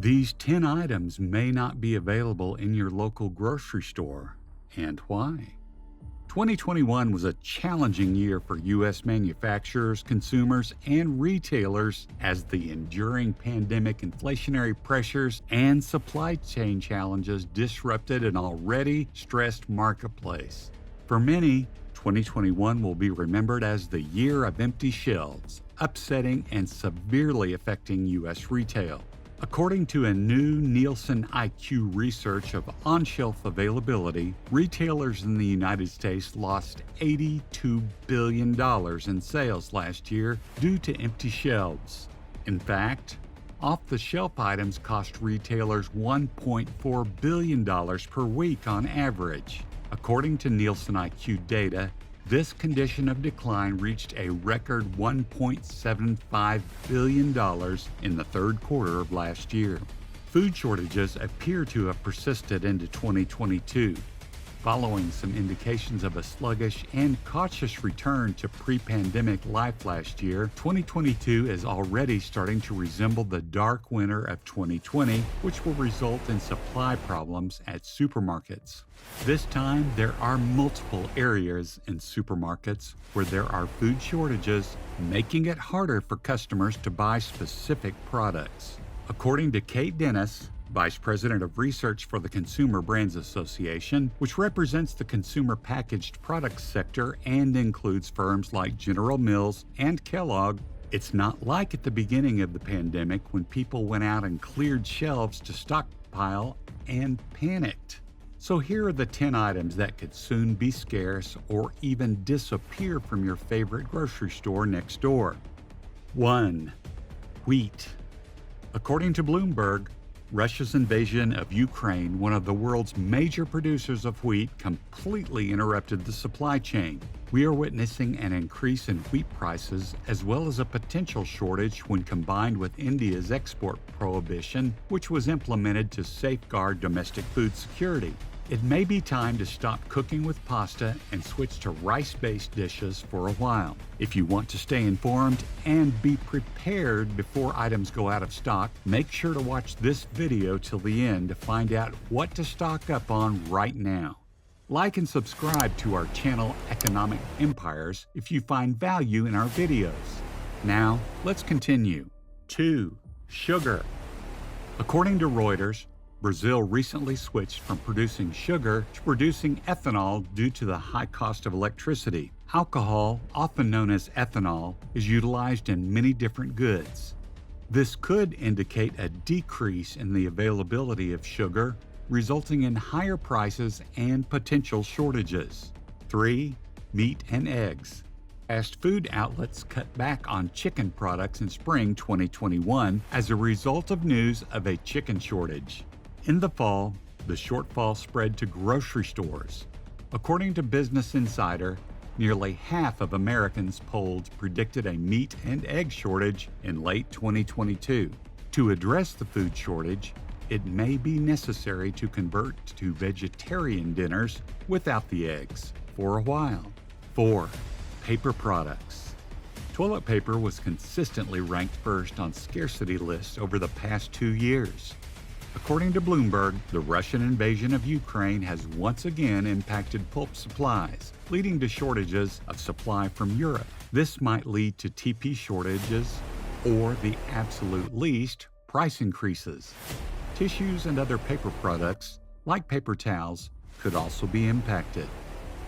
These 10 items may not be available in your local grocery store. And why? 2021 was a challenging year for U.S. manufacturers, consumers, and retailers as the enduring pandemic inflationary pressures and supply chain challenges disrupted an already stressed marketplace. For many, 2021 will be remembered as the year of empty shelves, upsetting and severely affecting U.S. retail. According to a new Nielsen IQ research of on-shelf availability, retailers in the United States lost $82 billion in sales last year due to empty shelves. In fact, off-the-shelf items cost retailers $1.4 billion per week on average. According to Nielsen IQ data, this condition of decline reached a record $1.75 billion in the third quarter of last year. Food shortages appear to have persisted into 2022. Following some indications of a sluggish and cautious return to pre-pandemic life last year, 2022 is already starting to resemble the dark winter of 2020, which will result in supply problems at supermarkets. This time, there are multiple areas in supermarkets where there are food shortages, making it harder for customers to buy specific products. According to Kate Dennis, Vice President of Research for the Consumer Brands Association, which represents the consumer packaged products sector and includes firms like General Mills and Kellogg, it's not like at the beginning of the pandemic when people went out and cleared shelves to stockpile and panicked. So here are the 10 items that could soon be scarce or even disappear from your favorite grocery store next door. 1. Wheat. According to Bloomberg, Russia's invasion of Ukraine, one of the world's major producers of wheat, completely interrupted the supply chain. We are witnessing an increase in wheat prices as well as a potential shortage when combined with India's export prohibition, which was implemented to safeguard domestic food security. It may be time to stop cooking with pasta and switch to rice-based dishes for a while. If you want to stay informed and be prepared before items go out of stock, make sure to watch this video till the end to find out what to stock up on right now. Like and subscribe to our channel Economic Empires if you find value in our videos. Now, let's continue. 2. Sugar. According to Reuters, Brazil recently switched from producing sugar to producing ethanol due to the high cost of electricity. Alcohol, often known as ethanol, is utilized in many different goods. This could indicate a decrease in the availability of sugar, resulting in higher prices and potential shortages. 3. Meat and eggs. Fast food outlets cut back on chicken products in spring 2021 as a result of news of a chicken shortage. In the fall, the shortfall spread to grocery stores. According to Business Insider, nearly half of Americans polled predicted a meat and egg shortage in late 2022. To address the food shortage, it may be necessary to convert to vegetarian dinners without the eggs for a while. 4. Paper products. Toilet paper was consistently ranked first on scarcity lists over the past 2 years. According to Bloomberg, the Russian invasion of Ukraine has once again impacted pulp supplies, leading to shortages of supply from Europe. This might lead to TP shortages or, the absolute least, price increases. Tissues and other paper products, like paper towels, could also be impacted.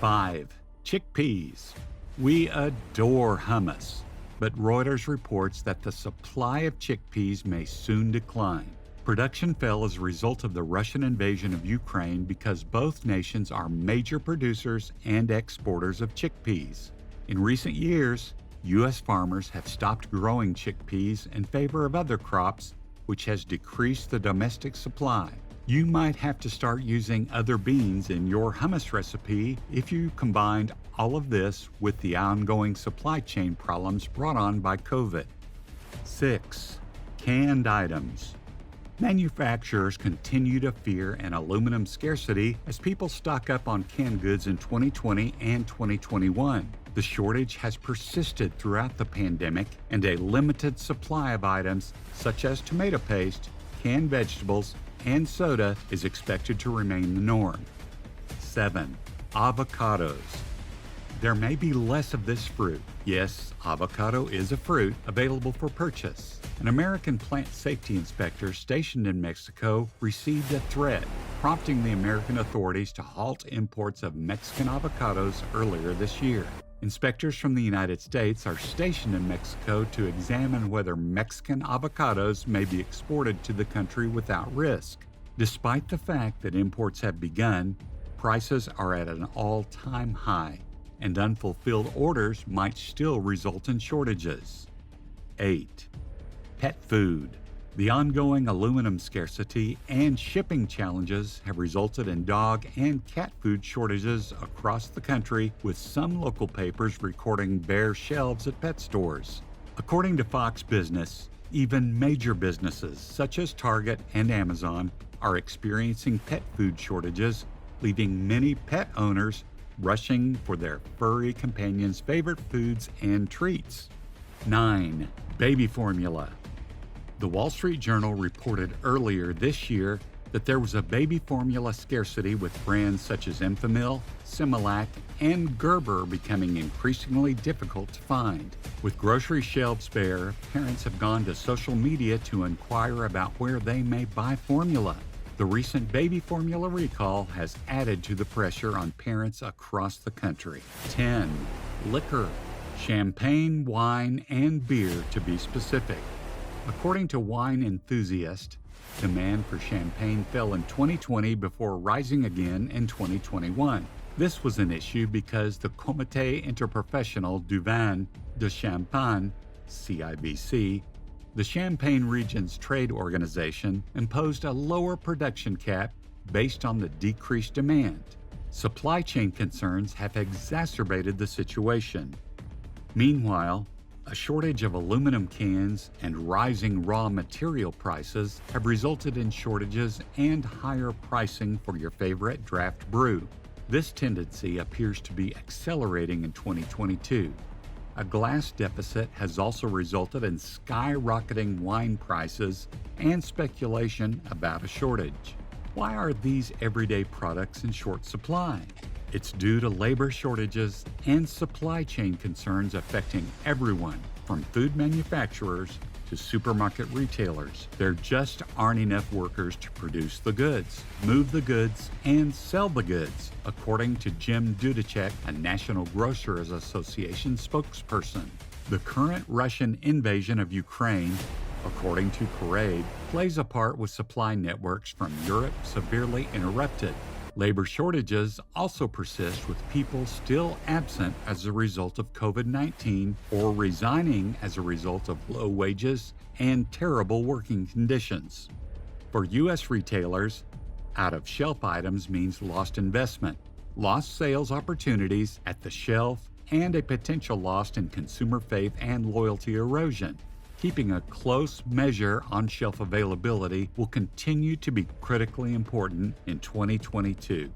5. Chickpeas. We adore hummus, but Reuters reports that the supply of chickpeas may soon decline. Production fell as a result of the Russian invasion of Ukraine because both nations are major producers and exporters of chickpeas. In recent years, U.S. farmers have stopped growing chickpeas in favor of other crops, which has decreased the domestic supply. You might have to start using other beans in your hummus recipe if you combined all of this with the ongoing supply chain problems brought on by COVID. 6. Canned items. Manufacturers continue to fear an aluminum scarcity as people stock up on canned goods in 2020 and 2021. The shortage has persisted throughout the pandemic, and a limited supply of items such as tomato paste canned vegetables, and soda is expected to remain the norm. 7. Avocados. There may be less of this fruit. Yes, avocado is a fruit available for purchase. An American plant safety inspector stationed in Mexico received a threat, prompting the American authorities to halt imports of Mexican avocados earlier this year. Inspectors from the United States are stationed in Mexico to examine whether Mexican avocados may be exported to the country without risk. Despite the fact that imports have begun, prices are at an all-time high, and unfulfilled orders might still result in shortages. 8. Pet food. The ongoing aluminum scarcity and shipping challenges have resulted in dog and cat food shortages across the country, with some local papers recording bare shelves at pet stores. According to Fox Business, even major businesses such as Target and Amazon are experiencing pet food shortages, leaving many pet owners rushing for their furry companions' favorite foods and treats. 9. Baby formula. The Wall Street Journal reported earlier this year that there was a baby formula scarcity, with brands such as Enfamil, Similac, and Gerber becoming increasingly difficult to find. With grocery shelves bare, parents have gone to social media to inquire about where they may buy formula. The recent baby formula recall has added to the pressure on parents across the country. 10. Liquor. Champagne, wine, and beer, to be specific. According to Wine Enthusiast, demand for champagne fell in 2020 before rising again in 2021. This was an issue because the Comité Interprofessionnel du Vin de Champagne, CIVC, the Champagne Region's trade organization, imposed a lower production cap based on the decreased demand. Supply chain concerns have exacerbated the situation. Meanwhile, a shortage of aluminum cans and rising raw material prices have resulted in shortages and higher pricing for your favorite draft brew. This tendency appears to be accelerating in 2022. A glass deficit has also resulted in skyrocketing wine prices and speculation about a shortage. Why are these everyday products in short supply? It's due to labor shortages and supply chain concerns affecting everyone, from food manufacturers to supermarket retailers. There just aren't enough workers to produce the goods, move the goods, and sell the goods, according to Jim Dudacek, a National Grocers Association spokesperson. The current Russian invasion of Ukraine, according to Parade, plays a part with supply networks from Europe severely interrupted. Labor shortages also persist, with people still absent as a result of COVID-19 or resigning as a result of low wages and terrible working conditions. For U.S. retailers, out-of-shelf items means lost investment, lost sales opportunities at the shelf, and a potential loss in consumer faith and loyalty erosion. Keeping a close measure on shelf availability will continue to be critically important in 2022.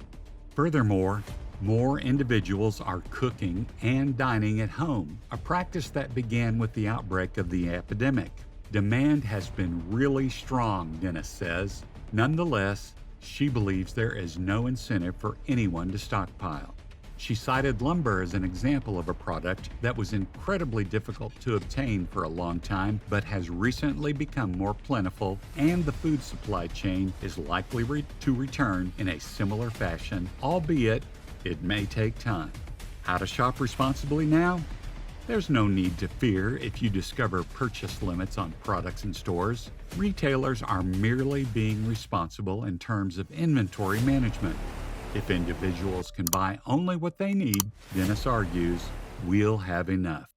Furthermore, more individuals are cooking and dining at home, a practice that began with the outbreak of the epidemic. Demand has been really strong, Dennis says. Nonetheless, she believes there is no incentive for anyone to stockpile. She cited lumber as an example of a product that was incredibly difficult to obtain for a long time, but has recently become more plentiful, and the food supply chain is likely to return in a similar fashion, albeit it may take time. How to shop responsibly now? There's no need to fear if you discover purchase limits on products in stores. Retailers are merely being responsible in terms of inventory management. If individuals can buy only what they need, Dennis argues, we'll have enough.